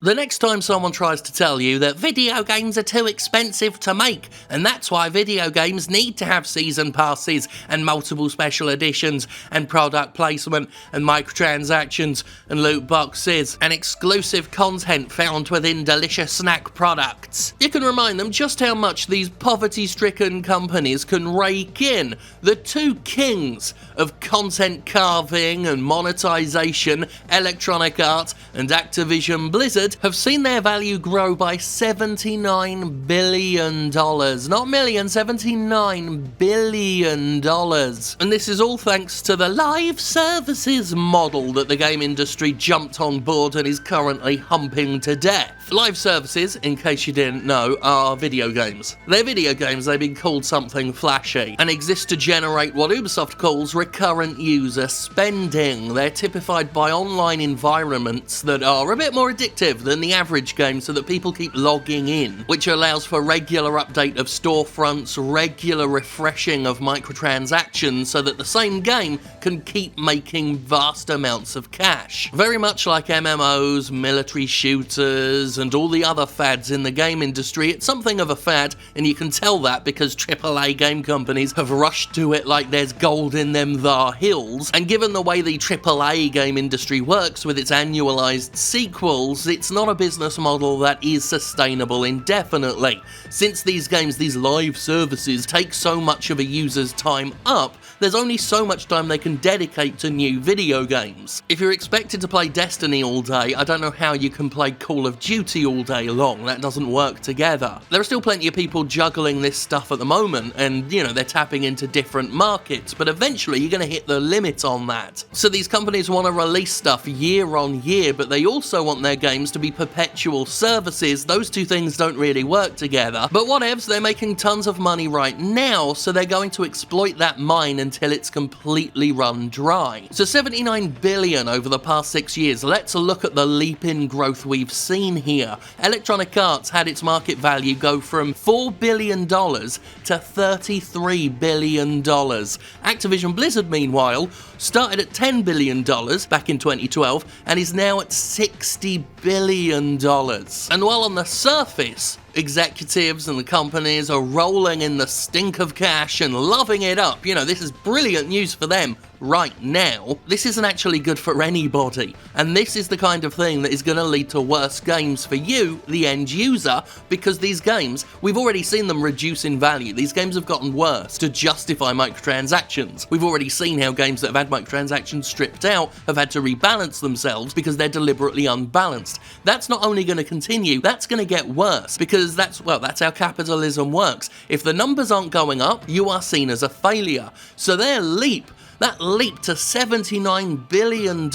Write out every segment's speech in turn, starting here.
The next time someone tries to tell you that video games are too expensive to make, and that's why video games need to have season passes and multiple special editions and product placement and microtransactions and loot boxes and exclusive content found within delicious snack products, you can remind them just how much these poverty-stricken companies can rake in. The two kings of content carving and monetization, Electronic Arts and Activision Blizzard, have seen their value grow by $79 billion. Not million, $79 billion. And this is all thanks to the live services model that the game industry jumped on board and is currently humping to death. Live services, in case you didn't know, are video games. They're video games, they've been called something flashy, and exist to generate what Ubisoft calls recurrent user spending. They're typified by online environments that are a bit more addictive than the average game so that people keep logging in, which allows for regular update of storefronts, regular refreshing of microtransactions so that the same game can keep making vast amounts of cash. Very much like MMOs, military shooters, and all the other fads in the game industry, it's something of a fad, and you can tell that because AAA game companies have rushed to it like there's gold in them thar hills, and given the way the AAA game industry works with its annualized sequels, it's not a business model that is sustainable indefinitely. Since these games, these live services, take so much of a user's time up, there's only so much time they can dedicate to new video games. If you're expected to play Destiny all day, I don't know how you can play Call of Duty all day long. That doesn't work together. There are still plenty of people juggling this stuff at the moment, and they're tapping into different markets, but eventually you're going to hit the limit on that. So these companies want to release stuff year on year, but they also want their games to be perpetual services. Those two things don't really work together. But whatevs, they're making tons of money right now, so they're going to exploit that mine until it's completely run dry. So $79 billion over the past 6 years. Let's look at the leap in growth we've seen here. Electronic Arts had its market value go from $4 billion to $33 billion. Activision Blizzard, meanwhile, started at $10 billion back in 2012 and is now at $60 billion. And while on the surface, executives and the companies are rolling in the stink of cash and loving it up, this is brilliant news for them right now, this isn't actually good for anybody. And this is the kind of thing that is going to lead to worse games for you, the end user, because these games, we've already seen them reduce in value. These games have gotten worse to justify microtransactions. We've already seen how games that have had microtransactions stripped out have had to rebalance themselves because they're deliberately unbalanced. That's not only going to continue, that's going to get worse, because that's how capitalism works. If the numbers aren't going up, you are seen as a failure. So that leap to $79 billion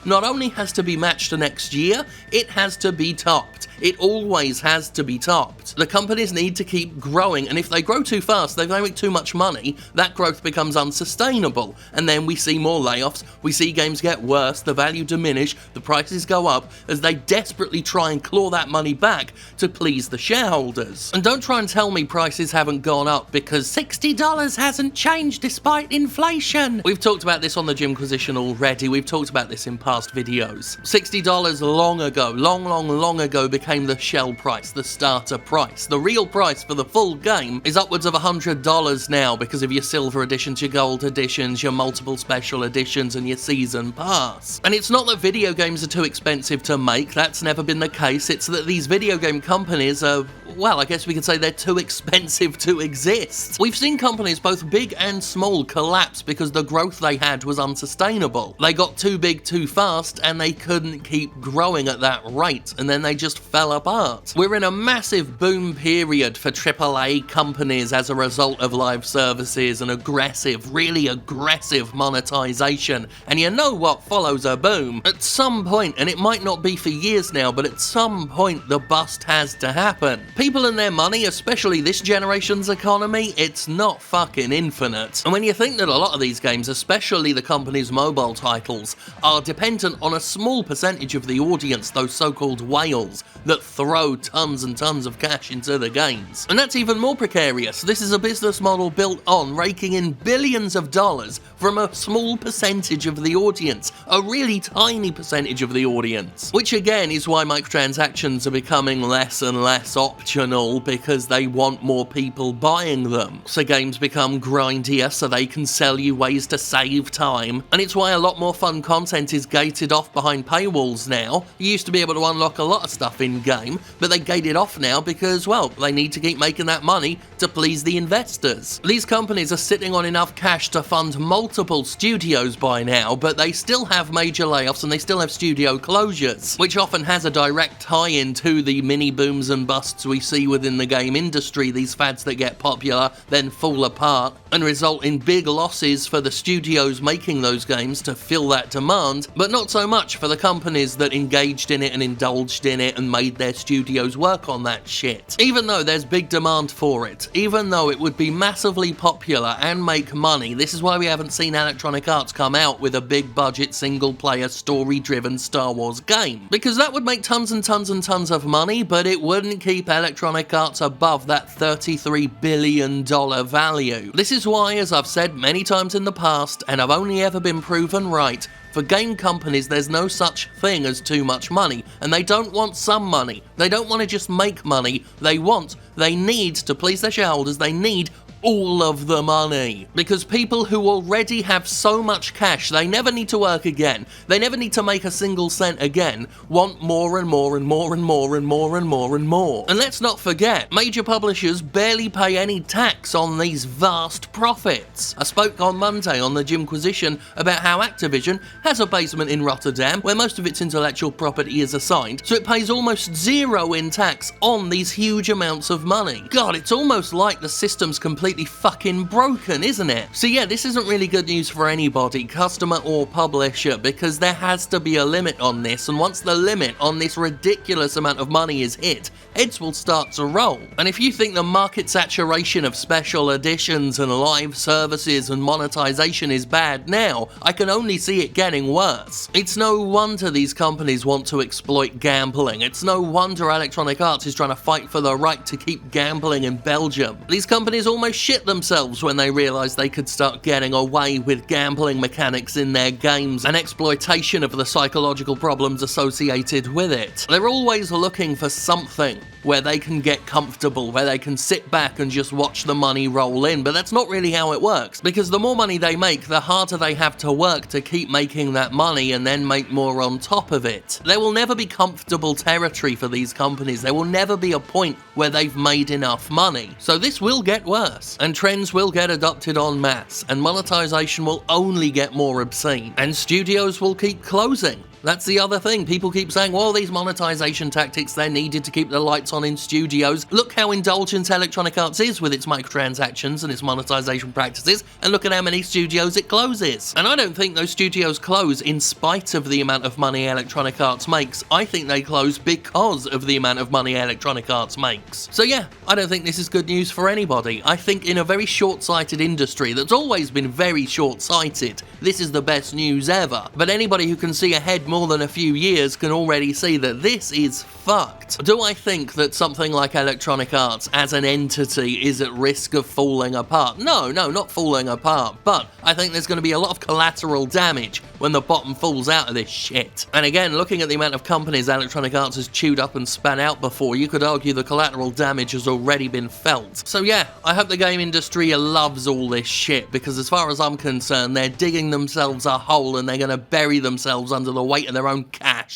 not only has to be matched next year, it has to be topped. It always has to be topped. The companies need to keep growing, and if they grow too fast, they make too much money, that growth becomes unsustainable. And then we see more layoffs, we see games get worse, the value diminish, the prices go up, as they desperately try and claw that money back to please the shareholders. And don't try and tell me prices haven't gone up, because $60 hasn't changed despite inflation. We've talked about this on the Gymquisition already, we've talked about this in past videos. $60 long ago became the shell price, the starter price. The real price for the full game is upwards of $100 now because of your silver editions, your gold editions, your multiple special editions, and your season pass. And it's not that video games are too expensive to make, that's never been the case, it's that these video game companies are, I guess we could say they're too expensive to exist. We've seen companies both big and small collapse because the growth they had was unsustainable. They got too big too fast and they couldn't keep growing at that rate, and then they just fell apart. We're in a massive boom period for AAA companies as a result of live services and really aggressive monetization. And you know what follows a boom? At some point, and it might not be for years now, but at some point the bust has to happen. People and their money, especially this generation's economy, it's not fucking infinite. And when you think that a lot of these games, especially the company's mobile titles, are dependent on a small percentage of the audience, those so-called whales, that throw tons and tons of cash into the games. And that's even more precarious. This is a business model built on raking in billions of dollars from a small percentage of the audience, a really tiny percentage of the audience. Which again is why microtransactions are becoming less and less optional, because they want more people buying them. So games become grindier so they can sell you ways to save time, and it's why a lot more fun content is gated off behind paywalls now. You used to be able to unlock a lot of stuff in-game, but they gate it off now because, well, they need to keep making that money to please the investors. These companies are sitting on enough cash to fund multiple studios by now, but they still have major layoffs and they still have studio closures, which often has a direct tie-in to the mini booms and busts we see within the game industry, these fads that get popular, then fall apart, and result in big losses for the studios making those games to fill that demand, but not so much for the companies that engaged in it and indulged in it and made their studios work on that shit. Even though there's big demand for it, even though it would be massively popular and make money, this is why we haven't seen Electronic Arts come out with a big budget single-player story-driven Star Wars game. Because that would make tons and tons and tons of money, but it wouldn't keep Electronic Arts above that $33 billion value. This is why, as I've said many times in the past, and I've only ever been proven right, for game companies there's no such thing as too much money, and they don't want some money. They don't want to just make money, they need, to please their shareholders, they need all of the money. Because people who already have so much cash, they never need to work again, they never need to make a single cent again, want more and more and more and more and more and more and more. And let's not forget, major publishers barely pay any tax on these vast profits. I spoke on Monday on the Jimquisition about how Activision has a basement in Rotterdam where most of its intellectual property is assigned, so it pays almost zero in tax on these huge amounts of money. God, it's almost like the system's completely fucking broken, isn't it? So yeah, this isn't really good news for anybody, customer or publisher, because there has to be a limit on this, and once the limit on this ridiculous amount of money is hit, heads will start to roll. And if you think the market saturation of special editions and live services and monetization is bad now, I can only see it getting worse. It's no wonder these companies want to exploit gambling. It's no wonder Electronic Arts is trying to fight for the right to keep gambling in Belgium. These companies almost shit themselves when they realised they could start getting away with gambling mechanics in their games and exploitation of the psychological problems associated with it. They're always looking for something where they can get comfortable, where they can sit back and just watch the money roll in, but that's not really how it works, because the more money they make, the harder they have to work to keep making that money and then make more on top of it. There will never be comfortable territory for these companies. There will never be a point where they've made enough money. So this will get worse, and trends will get adopted en masse, and monetization will only get more obscene, and studios will keep closing. That's the other thing. People keep saying, well, these monetization tactics, they're needed to keep the lights on in studios. Look how indulgent Electronic Arts is with its microtransactions and its monetization practices, and look at how many studios it closes. And I don't think those studios close in spite of the amount of money Electronic Arts makes. I think they close because of the amount of money Electronic Arts makes. So yeah, I don't think this is good news for anybody. I think in a very short-sighted industry that's always been very short-sighted, this is the best news ever. But anybody who can see ahead more than a few years can already see that this is fucked. Do I think that something like Electronic Arts as an entity is at risk of falling apart? No, not falling apart, but I think there's going to be a lot of collateral damage when the bottom falls out of this shit. And again, looking at the amount of companies Electronic Arts has chewed up and spat out before, you could argue the collateral damage has already been felt. So yeah, I hope the game industry loves all this shit, because as far as I'm concerned, they're digging themselves a hole and they're going to bury themselves under the weight of their own cash.